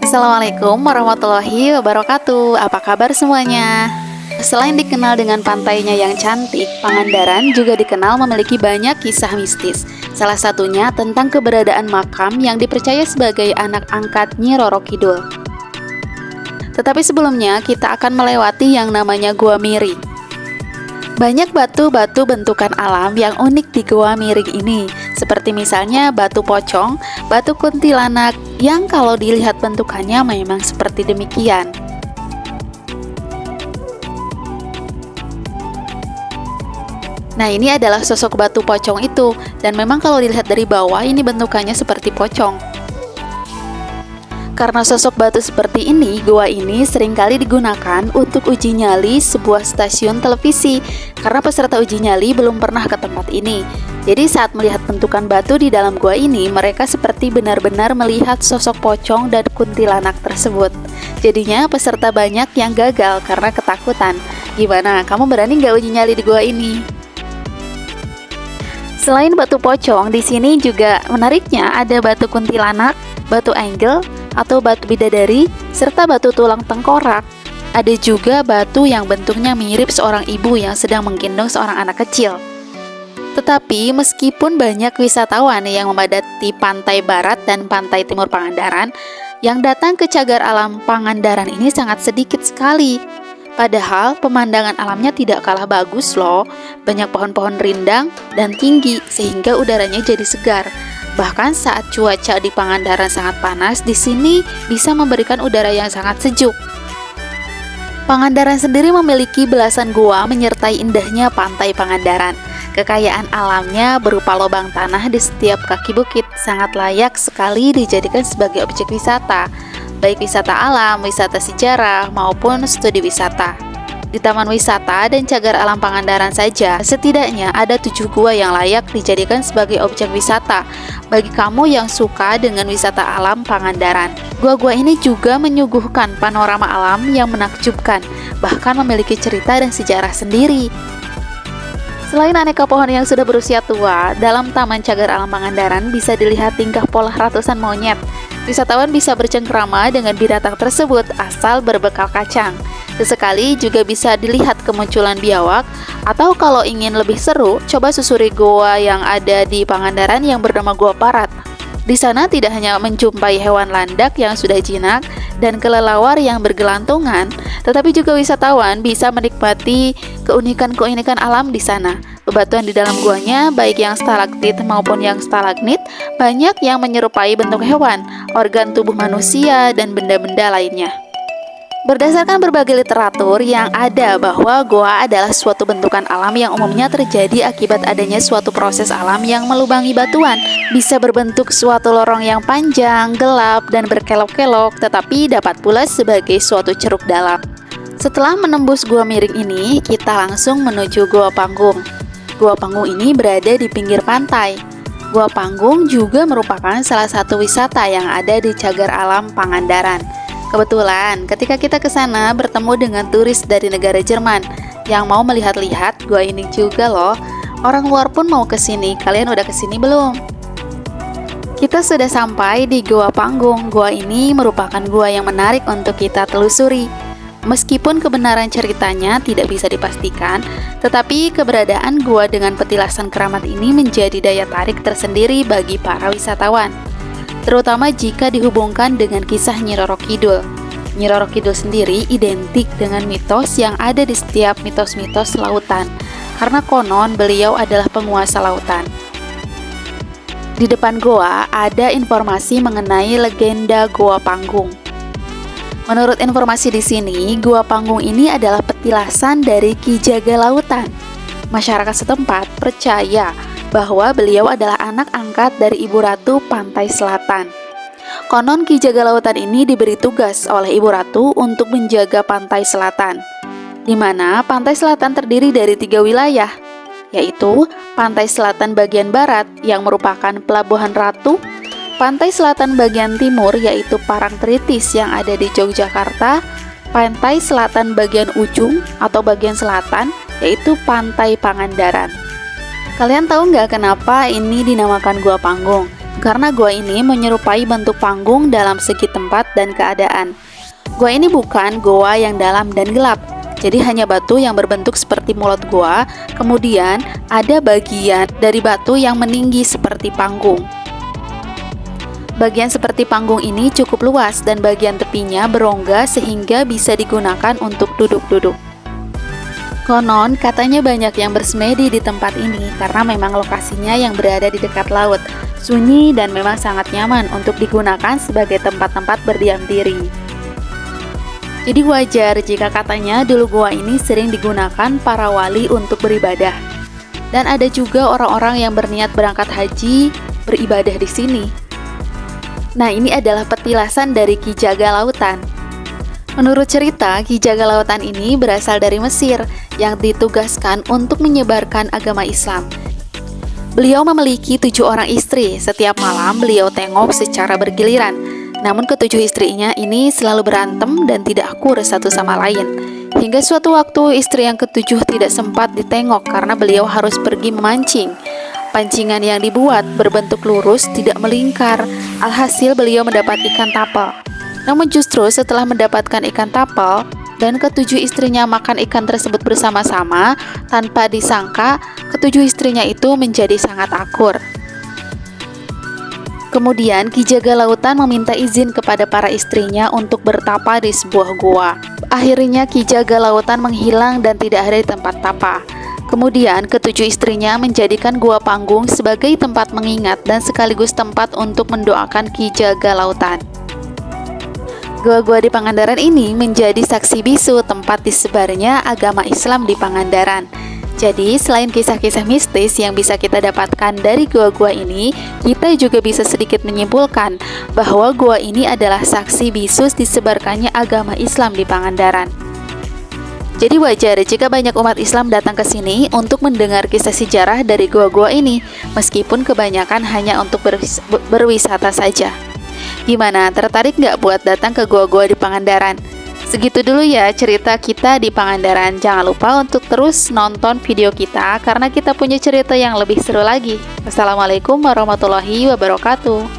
Assalamualaikum warahmatullahi wabarakatuh. Apa kabar semuanya? Selain dikenal dengan pantainya yang cantik, Pangandaran juga dikenal memiliki banyak kisah mistis. Salah satunya tentang keberadaan makam yang dipercaya sebagai anak angkat Nyi Roro Kidul. Tetapi sebelumnya kita akan melewati yang namanya Gua Miring. Banyak batu-batu bentukan alam yang unik di Gua Miring ini, seperti misalnya batu pocong, batu kuntilanak, yang kalau dilihat bentukannya memang seperti demikian. Nah, ini adalah sosok batu pocong itu, dan memang kalau dilihat dari bawah ini bentukannya seperti pocong. Karena sosok batu seperti ini, gua ini seringkali digunakan untuk uji nyali sebuah stasiun televisi, karena peserta uji nyali belum pernah ke tempat ini. Jadi saat melihat bentukan batu di dalam gua ini, mereka seperti benar-benar melihat sosok pocong dan kuntilanak tersebut. Jadinya peserta banyak yang gagal karena ketakutan. Gimana, kamu berani nggak uji nyali di gua ini? Selain batu pocong, di sini juga menariknya ada batu kuntilanak, batu angle, atau batu bidadari, serta batu tulang tengkorak. Ada juga batu yang bentuknya mirip seorang ibu yang sedang menggendong seorang anak kecil. Tetapi meskipun banyak wisatawan yang memadati pantai barat dan pantai timur Pangandaran, yang datang ke cagar alam Pangandaran ini sangat sedikit sekali. Padahal pemandangan alamnya tidak kalah bagus loh. Banyak pohon-pohon rindang dan tinggi sehingga udaranya jadi segar. Bahkan saat cuaca di Pangandaran sangat panas, di sini bisa memberikan udara yang sangat sejuk. Pangandaran sendiri memiliki belasan gua menyertai indahnya pantai Pangandaran. Kekayaan alamnya berupa lubang tanah di setiap kaki bukit sangat layak sekali dijadikan sebagai objek wisata, baik wisata alam, wisata sejarah, maupun studi wisata. Di Taman Wisata dan Cagar Alam Pangandaran saja, setidaknya ada 7 gua yang layak dijadikan sebagai objek wisata bagi kamu yang suka dengan wisata alam Pangandaran. Gua-gua ini juga menyuguhkan panorama alam yang menakjubkan, bahkan memiliki cerita dan sejarah sendiri. Selain aneka pohon yang sudah berusia tua, dalam Taman Cagar Alam Pangandaran bisa dilihat tingkah pola ratusan monyet. Wisatawan bisa bercengkrama dengan binatang tersebut asal berbekal kacang. Sesekali juga bisa dilihat kemunculan biawak, atau kalau ingin lebih seru, coba susuri goa yang ada di Pangandaran yang bernama Gua Parat. Di sana tidak hanya menjumpai hewan landak yang sudah jinak dan kelelawar yang bergelantungan, tetapi juga wisatawan bisa menikmati keunikan-keunikan alam di sana. Bebatuan di dalam guanya, baik yang stalaktit maupun yang stalagmit, banyak yang menyerupai bentuk hewan, organ tubuh manusia, dan benda-benda lainnya. Berdasarkan berbagai literatur yang ada bahwa goa adalah suatu bentukan alam yang umumnya terjadi akibat adanya suatu proses alam yang melubangi batuan. Bisa berbentuk suatu lorong yang panjang, gelap, dan berkelok-kelok, tetapi dapat pula sebagai suatu ceruk dalam. Setelah menembus Gua Miring ini, kita langsung menuju Gua Panggung. Gua Panggung ini berada di pinggir pantai. Gua Panggung juga merupakan salah satu wisata yang ada di Cagar Alam Pangandaran. Kebetulan, ketika kita ke sana bertemu dengan turis dari negara Jerman yang mau melihat-lihat gua ini juga loh. Orang luar pun mau ke sini. Kalian udah ke sini belum? Kita sudah sampai di Gua Panggung. Gua ini merupakan gua yang menarik untuk kita telusuri. Meskipun kebenaran ceritanya tidak bisa dipastikan, tetapi keberadaan gua dengan petilasan keramat ini menjadi daya tarik tersendiri bagi para wisatawan, terutama jika dihubungkan dengan kisah Nyi Roro Kidul. Nyi Roro Kidul sendiri identik dengan mitos yang ada di setiap mitos-mitos lautan, karena konon beliau adalah penguasa lautan. Di depan goa ada informasi mengenai legenda Gua Panggung. Menurut informasi di sini, Gua Panggung ini adalah petilasan dari Ki Jaga Lautan. Masyarakat setempat percaya bahwa beliau adalah anak angkat dari Ibu Ratu Pantai Selatan. Konon Ki Jaga Lautan ini diberi tugas oleh Ibu Ratu untuk menjaga Pantai Selatan, di mana Pantai Selatan terdiri dari 3 wilayah, yaitu Pantai Selatan bagian barat yang merupakan Pelabuhan Ratu, Pantai Selatan bagian timur yaitu Parangtritis yang ada di Yogyakarta, Pantai Selatan bagian ujung atau bagian selatan yaitu Pantai Pangandaran. Kalian tahu nggak kenapa ini dinamakan Gua Panggung? karena gua ini menyerupai bentuk panggung dalam segi tempat dan keadaan. Gua ini bukan gua yang dalam dan gelap, jadi hanya batu yang berbentuk seperti mulut gua, kemudian ada bagian dari batu yang meninggi seperti panggung. Bagian seperti panggung ini cukup luas dan bagian tepinya berongga sehingga bisa digunakan untuk duduk-duduk. Konon, katanya banyak yang bersemedi di tempat ini karena memang lokasinya yang berada di dekat laut, sunyi dan memang sangat nyaman untuk digunakan sebagai tempat-tempat berdiam diri. Jadi wajar jika katanya dulu gua ini sering digunakan para wali untuk beribadah. Dan ada juga orang-orang yang berniat berangkat haji beribadah di sini. Nah, ini adalah petilasan dari Ki Jaga Lautan. Menurut cerita, Ki Jaga Lautan ini berasal dari Mesir yang ditugaskan untuk menyebarkan agama Islam. Beliau memiliki 7 orang istri. Setiap malam beliau tengok secara bergiliran. Namun ketujuh istrinya ini selalu berantem dan tidak akur satu sama lain. Hingga suatu waktu istri yang ketujuh tidak sempat ditengok karena beliau harus pergi memancing. Pancingan yang dibuat berbentuk lurus, tidak melingkar. Alhasil beliau mendapat ikan tapel. Namun justru setelah mendapatkan ikan tapel dan ketujuh istrinya makan ikan tersebut bersama-sama, tanpa disangka ketujuh istrinya itu menjadi sangat akur. Kemudian Ki Jaga Lautan meminta izin kepada para istrinya untuk bertapa di sebuah gua. Akhirnya Ki Jaga Lautan menghilang dan tidak ada di tempat tapa. Kemudian ketujuh istrinya menjadikan gua panggung sebagai tempat mengingat dan sekaligus tempat untuk mendoakan Ki Jaga Lautan. Gua-gua di Pangandaran ini menjadi saksi bisu tempat disebarnya agama Islam di Pangandaran. Jadi selain kisah-kisah mistis yang bisa kita dapatkan dari gua-gua ini, kita juga bisa sedikit menyimpulkan bahwa gua ini adalah saksi bisu disebarkannya agama Islam di Pangandaran. Jadi wajar jika banyak umat Islam datang ke sini untuk mendengar kisah sejarah dari gua-gua ini, meskipun kebanyakan hanya untuk berwisata saja. Gimana, tertarik nggak buat datang ke gua-gua di Pangandaran? Segitu dulu ya cerita kita di Pangandaran. Jangan lupa untuk terus nonton video kita karena kita punya cerita yang lebih seru lagi. Wassalamualaikum warahmatullahi wabarakatuh.